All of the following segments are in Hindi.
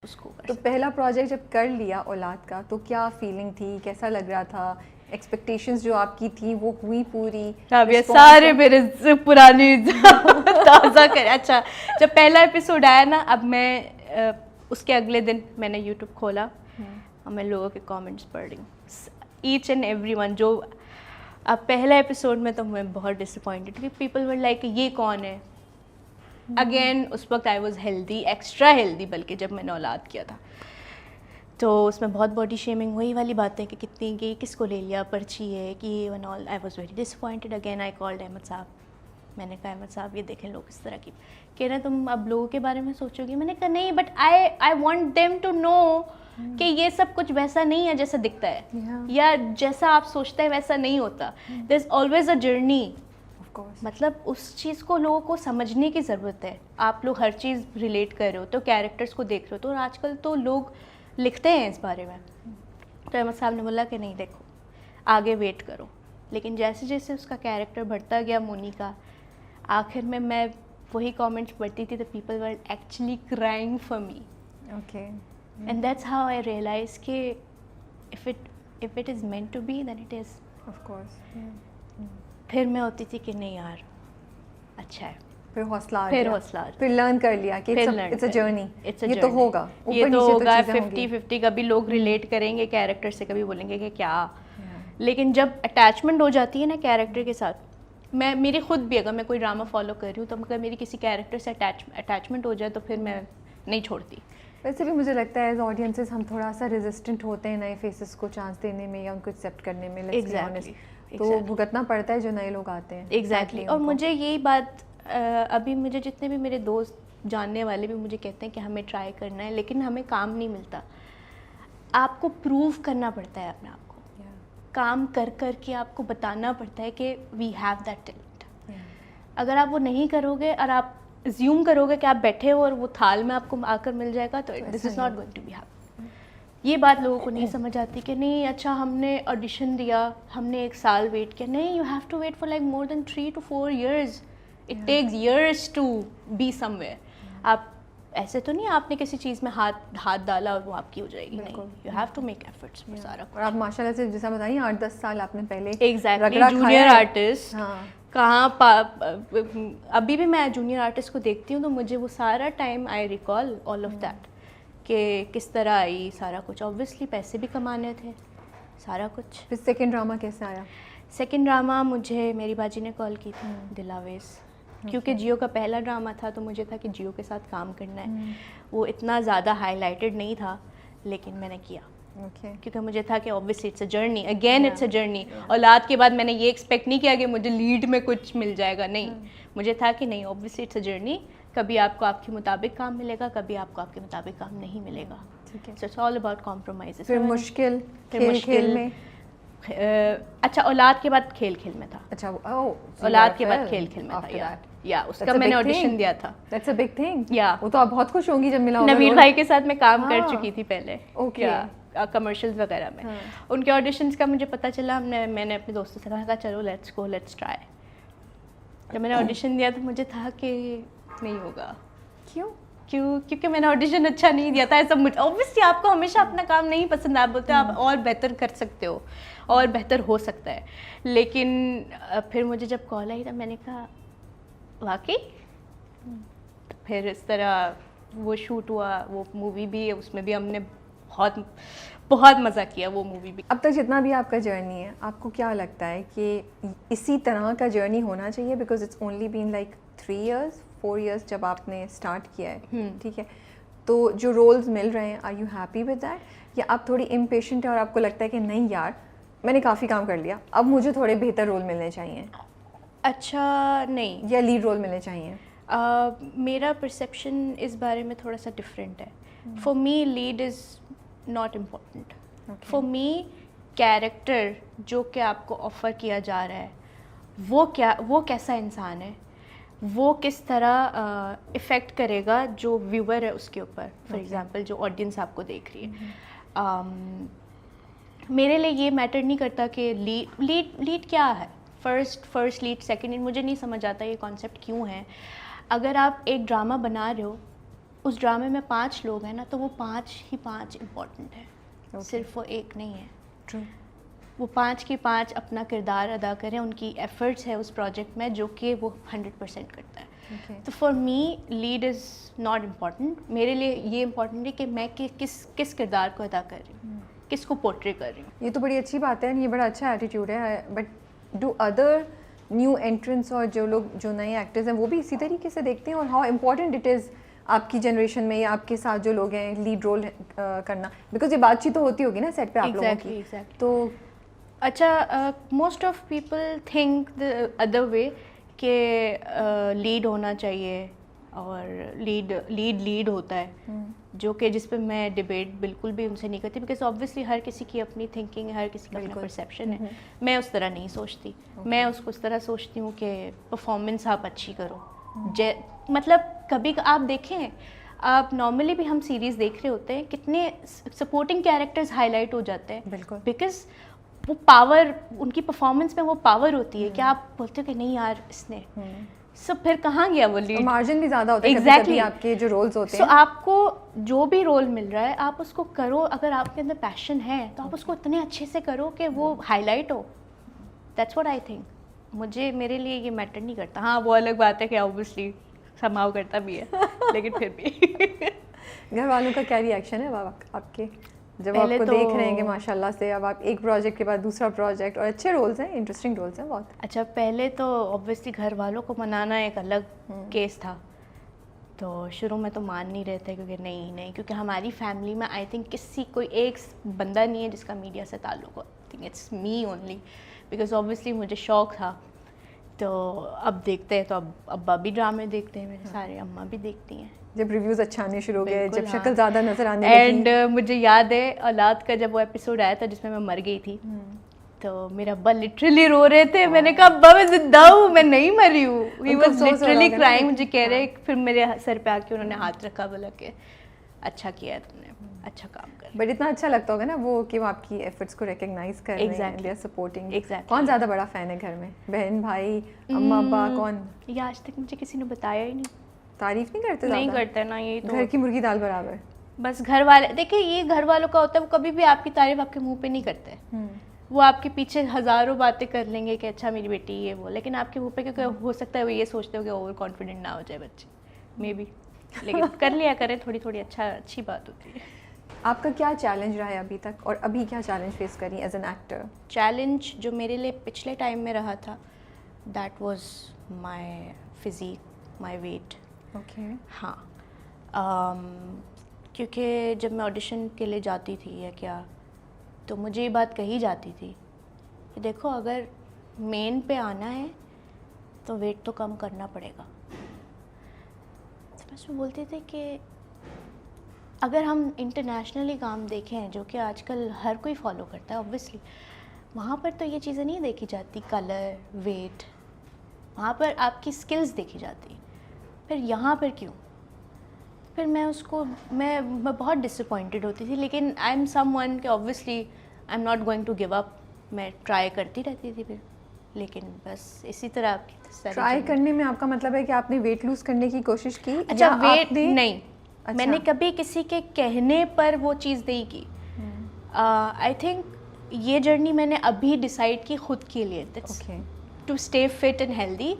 उसको तो पहला प्रोजेक्ट जब कर लिया औलाद का तो क्या फीलिंग थी, कैसा लग रहा था? एक्सपेक्टेशंस जो आपकी थी वो हुई पूरी? अब ये सारे मेरे पुरानी ताज़ा कर। अच्छा, जब पहला एपिसोड आया ना, अब मैं उसके अगले दिन मैंने यूट्यूब खोला और मैं लोगों के कमेंट्स पढ़ रही हूँ, ईच एंड एवरी वन। जो अब पहला एपिसोड में तो मैं बहुत डिसअपॉइंटेड क्योंकि पीपल वर लाइक ये कौन है। अगेन उस वक्त I was healthy, extra healthy बल्कि, जब मैंने औलाद किया था। तो उसमें बहुत बॉडी शेमिंग, वही वाली बातें कि कितनी की किसको ले लिया, पर्ची है कि ये one all. I was very disappointed. Again I called Ahmed साहब। मैंने कहा अहमद साहब ये देखें लोग इस तरह की कह रहे हैं, तुम अब लोगों के बारे में सोचोगी? मैंने कहा नहीं, but I want them to know कि ये सब कुछ वैसा नहीं है जैसा दिखता है, या जैसा आप सोचते हैं वैसा नहीं होता। There is always a journey. मतलब उस चीज़ को लोगों को समझने की ज़रूरत है। आप लोग हर चीज़ रिलेट कर रहे हो तो कैरेक्टर्स को देख रहे हो, तो आजकल तो लोग लिखते हैं इस बारे में। तो अहमद साहब ने बोला कि नहीं देखो, आगे वेट करो। लेकिन जैसे जैसे उसका कैरेक्टर बढ़ता गया मोनी का, आखिर में मैं वही कमेंट्स पढ़ती थी, the people were actually crying for me. Okay, and that's how I realise कि if it is meant to be then it is. Of course. फिर मैं होती थी कि नहीं यार अच्छा है, फिर हौसला आ फिर गया, हौसला, फिर लर्न कर लिया कि इट्स अ जर्नी, ये तो होगा, ये तो होगा। 50-50 50 कभी लोग रिलेट करेंगे कैरेक्टर से, कभी बोलेंगे कि क्या। लेकिन जब अटैचमेंट हो जाती है ना कैरेक्टर के साथ, मैं मेरी खुद भी अगर मैं कोई ड्रामा फॉलो कर रही हूँ तो अगर मेरी किसी कैरेक्टर से अटैचमेंट हो जाए तो फिर मैं नहीं छोड़ती। वैसे भी मुझे लगता है एज ऑडियंसेस हम थोड़ा सा रेजिस्टेंट होते हैं नए फेसेस को चांस देने में या उनको एक्सेप्ट करने में। Exactly. तो भुगतना पड़ता है जो नए लोग आते हैं। एग्जैक्टली। और मुझे यही बात अभी मुझे जितने भी मेरे दोस्त जानने वाले भी मुझे कहते हैं कि हमें ट्राई करना है, लेकिन हमें काम नहीं मिलता। आपको प्रूव करना पड़ता है अपने आप को, काम कर कर के आपको बताना पड़ता है कि वी हैव दैट टैलेंट। अगर आप वो नहीं करोगे और आप ज्यूम करोगे कि आप बैठे हो और वो थाल में आपको आकर मिल जाएगा, तो this is not going to be happen. ये बात लोगों को नहीं समझ आती कि नहीं अच्छा हमने ऑडिशन दिया, हमने 1 साल वेट किया। नहीं, you have to wait for like more than 3 to 4 years। It takes years to be somewhere. आप ऐसे तो नहीं आपने किसी चीज़ में हाथ डाला और वो आपकी हो जाएगी, नहीं, you have to make efforts for सारा। और आप माशाल्लाह से जैसा बताइए 8-10 साल आपने पहले एग्जैक्टली जूनियर आर्टिस्ट कहाँ अभी भी मैं जूनियर आर्टिस्ट को देखती हूँ तो मुझे वो सारा time I recall all of that कि किस तरह आई सारा कुछ। ऑब्वियसली पैसे भी कमाने थे, सारा कुछ। फिर सेकंड ड्रामा कैसे आया? सेकंड ड्रामा मुझे मेरी बाजी ने कॉल की थी, दिलावेज। क्योंकि जियो का पहला ड्रामा था तो मुझे था कि जियो के साथ काम करना है। वो इतना ज़्यादा हाईलाइटेड नहीं था लेकिन मैंने किया क्योंकि मुझे था कि obviously it's a journey, again it's a journey. औलाद के बाद मैंने ये एक्सपेक्ट नहीं किया कि मुझे लीड में कुछ मिल जाएगा, नहीं। मुझे था कि नहीं, ऑब्वियसली इट्स अ जर्नी। कभी आपको आपके मुताबिक काम मिलेगा, कभी आपको आपके मुताबिक काम नहीं मिलेगा। ठीक है, so it's all about compromise. फिर मुश्किल खेल में। अच्छा, औलाद के बाद खेल में था। अच्छा, औलाद के बाद खेल में था या उसका मैंने ऑडिशन दिया था। That's a big thing. या वो तो आप बहुत खुश होंगी जब मिला होगा। नवीर भाई के साथ मैं काम कर चुकी थी पहले, ओके, कमर्शियल्स वगैरह में। उनके ऑडिशंस का मुझे पता चला, मैंने अपने दोस्तों से कहा चलो लेट्स गो, लेट्स ट्राई। जब मैंने ऑडिशन दिया तो मुझे था कि नहीं होगा। क्योंकि मैंने ऑडिशन अच्छा नहीं दिया था। ऐसा ऑब्वियसली आपको हमेशा अपना काम नहीं पसंद, आप बोलते हो आप और बेहतर कर सकते हो और बेहतर हो सकता है। लेकिन फिर मुझे जब कॉल आई तब मैंने कहा वाकई। फिर इस तरह वो शूट हुआ, वो मूवी भी, उसमें भी हमने बहुत मज़ा किया वो मूवी भी। अब तक जितना भी आपका जर्नी है, आपको क्या लगता है कि इसी तरह का जर्नी होना चाहिए? Because it's only been like 3 years 4 years जब आपने स्टार्ट किया है, ठीक है, तो जो रोल्स मिल रहे हैं, are you happy with that, या आप थोड़ी इम्पेशेंट है और आपको लगता है कि नहीं यार मैंने काफ़ी काम कर लिया, अब मुझे थोड़े बेहतर रोल मिलने चाहिए? अच्छा, नहीं, या लीड रोल मिलने चाहिए? मेरा परसेप्शन इस बारे में थोड़ा सा डिफरेंट है। For me lead is not important. For me character जो कि आपको ऑफ़र किया जा रहा है वो कैसा इंसान है, वो किस तरह इफ़ेक्ट करेगा जो व्यूअर है उसके ऊपर। फॉर एग्जांपल जो ऑडियंस आपको देख रही है, मेरे लिए ये मैटर नहीं करता कि लीड क्या है, फर्स्ट लीड, सेकंड लीड, मुझे नहीं समझ आता ये कॉन्सेप्ट क्यों है। अगर आप एक ड्रामा बना रहे हो उस ड्रामे में 5 लोग हैं ना, तो वो 5 ही 5 इम्पॉर्टेंट है, Okay. सिर्फ वो एक नहीं है। True. वो 5 की 5 अपना किरदार अदा करें, उनकी एफर्ट्स है उस प्रोजेक्ट में जो कि वो 100% करता है। Okay. तो for me lead is not important, मेरे लिए ये इम्पॉर्टेंट है कि मैं किस किरदार को अदा कर रही हूँ, किसको पोर्ट्रे कर रही हूँ। ये तो बड़ी अच्छी बात है, ये बड़ा अच्छा एटीट्यूड है। But do other new entrants और जो लोग जो नए एक्टर्स हैं वो भी इसी तरीके से देखते हैं, और हाउ इम्पोर्टेंट इट इज़ आपकी जनरेशन में या आपके साथ जो लोग हैं लीड रोल करना, बिकॉज ये बातचीत तो होती होगी ना सेट पे आप लोगों की। Exactly. तो अच्छा, most of people think the other way कि लीड होना चाहिए और लीड होता है, जो कि जिस पे मैं डिबेट बिल्कुल भी उनसे नहीं करती, बिकॉज ऑब्वियसली हर किसी की अपनी थिंकिंग है, हर किसी का अपना बिल्कुल। परसेप्शन है। मैं उस तरह नहीं सोचती, मैं उसको उस तरह सोचती हूँ कि परफॉर्मेंस आप अच्छी करो। मतलब कभी आप देखें, आप नॉर्मली भी हम सीरीज़ देख रहे होते हैं, कितने सपोर्टिंग कैरेक्टर्स हाईलाइट हो जाते हैं, बिल्कुल। बिकॉज वो पावर, उनकी परफॉर्मेंस में वो पावर होती है कि आप बोलते हो कि नहीं यार इसने, सो फिर कहाँ गया वो लीड। मार्जिन भी ज़्यादा होता है Exactly. कभी आपके जो रोल्स होते सो हैं। आपको जो भी रोल मिल रहा है आप उसको करो, अगर आपके अंदर पैशन है तो आप उसको इतने अच्छे से करो कि वो हाईलाइट हो। That's what I think. मेरे लिए ये मैटर नहीं करता। हाँ, वो अलग बात है कि ऑब्वियसली समाव करता भी है लेकिन फिर भी घर वालों का क्या रिएक्शन है आपके जब पहले आपको तो देख रहे हैं कि माशाल्लाह से अब आप एक प्रोजेक्ट के बाद दूसरा प्रोजेक्ट, और अच्छे रोल्स हैं, इंटरेस्टिंग रोल्स हैं बहुत। अच्छा, पहले तो ऑब्वियसली घर वालों को मनाना एक अलग केस था, तो शुरू में तो मान नहीं रहे थे क्योंकि नहीं, क्योंकि हमारी फैमिली में आई थिंक कोई एक बंदा नहीं है जिसका मीडिया से ताल्लुक हो। I think it's me only, because obviously मुझे शौक था। तो अब देखते हैं, तो अब अब्बा भी ड्रामे देखते हैं मेरे सारे, अम्मा भी देखती हैं। जब रिव्यूज अच्छे आने शुरू हो गए, बिल्कुल, जब हाँ। शक्ल ज़्यादा नजर आने एंड लगी। मुझे याद है औलाद का जब वो एपिसोड आया था जिसमें मैं मर गई थी, तो मेरे अब्बा लिटरली रो रहे थे। मैंने कहा अब्बा मैं जिंदा हूँ, मैं नहीं मरी हूँ। ही उनको वाज अफसोस हो रहा लिटरली होगा ना, क्राइंग। मुझे कह हाँ। रहे, फिर मेरे सर पे आके उन्होंने हाथ रखा, बोला कि अच्छा किया है तुमने, अच्छा काम कर। बट इतना अच्छा लगता होगा ना वो कि वो आपकी एफर्ट्स को रिकॉग्नाइज कर रहे हैं, Exactly. They are supporting. Exactly. कौन ज़्यादा बड़ा फैन है घर में, बहन भाई अम्मा अब्बा, कौन? ये आज तक मुझे किसी ने बताया ही नहीं। तारीफ नहीं करते नहीं ज़्यादा? करते ना, ये तो घर की मुर्गी दाल बराबर। बस घर वाले, देखिए ये घर वालों का होता है, वो कभी भी आपकी तारीफ आपके मुंह पे नहीं करते। वो आपके पीछे हज़ारों बातें कर लेंगे कि अच्छा मेरी बेटी ये वो, लेकिन आपके मुंह पे, क्योंकि हो सकता है वो ये सोचते हो कि ओवर कॉन्फिडेंट ना हो जाए बच्चे, मे बी, लेकिन कर लिया करें, थोड़ी थोड़ी अच्छी बात होती है। आपका क्या चैलेंज रहा है अभी तक, और अभी क्या चैलेंज फेस करी एज एन एक्टर? चैलेंज जो मेरे लिए पिछले टाइम में रहा था, that was my physique, my weight. Okay. हाँ, क्योंकि जब मैं ऑडिशन के लिए जाती थी या क्या, तो मुझे ये बात कही जाती थी कि देखो अगर मेन पे आना है तो वेट तो कम करना पड़ेगा। तो बस वो बोलते थे कि अगर हम इंटरनेशनली काम देखें, जो कि आजकल हर कोई फॉलो करता है ऑब्वियसली, वहाँ पर तो ये चीज़ें नहीं देखी जाती, कलर, वेट, वहाँ पर आपकी स्किल्स देखी जाती। फिर यहाँ पर क्यों? फिर मैं बहुत डिसअपॉइंटेड होती थी, लेकिन आई एम समवन कि obviously I am not going to give up. मैं ट्राई करती रहती थी फिर, लेकिन बस इसी तरह आपकी सारी ट्राई चीज़ें। करने में आपका मतलब है कि आपने वेट लूज करने की कोशिश की? अच्छा, या वेट आपने- नहीं, अच्छा। मैंने कभी किसी के कहने पर वो चीज़ नहीं की। आई थिंक ये जर्नी मैंने अभी डिसाइड की खुद के लिए, okay. To stay fit and healthy.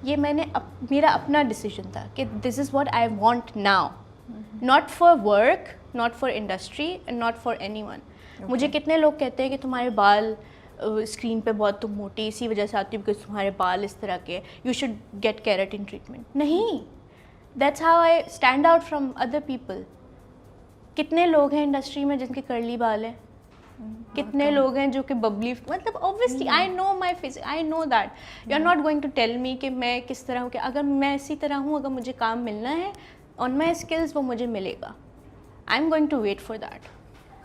ये मेरा अपना डिसीजन था कि this is what I want now, not for work, not for industry and not for anyone. मुझे कितने लोग कहते हैं कि तुम्हारे बाल स्क्रीन पे बहुत तुम मोटी इसी वजह से आती हो बिकॉज तुम्हारे बाल इस तरह के, you should get keratin treatment. नहीं, that's how I stand out from other people. कितने लोग हैं इंडस्ट्री में जिनके कर्ली बाल हैं, कितने लोग हैं जो कि बबली, मतलब obviously I know my face, I know that you are not going to tell me कि मैं किस तरह हूँ। कि अगर मैं इसी तरह हूँ, अगर मुझे काम मिलना है ऑन माई स्किल्स, वो मुझे मिलेगा। I am going to wait for that.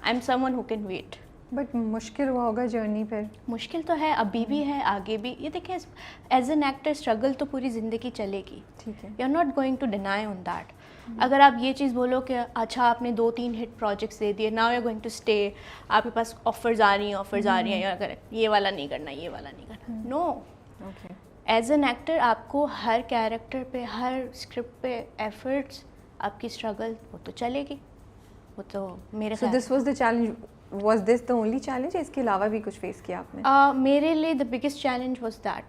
I am someone who can wait. But मुश्किल हुआ होगा जर्नी फिर? मुश्किल तो है, अभी भी है, आगे भी। ये देखें, एज एन एक्टर स्ट्रगल तो पूरी ज़िंदगी चलेगी। ठीक है। You are not going to deny on that. अगर आप ये चीज़ बोलो कि अच्छा आपने 2-3 हिट प्रोजेक्ट्स दे दिए, now you are going to stay, आपके पास ऑफर्स आ रही हैं, या अगर ये वाला नहीं करना, ये वाला नहीं करना, no. Okay. As an actor आपको हर कैरेक्टर पे, हर स्क्रिप्ट पे एफर्ट्स आपकी स्ट्रगल वो तो चलेगी, वो तो मेरे so this was the challenge, was this the only challenge, इसके अलावा भी कुछ फेस किया आपने? मेरे लिए the biggest challenge was that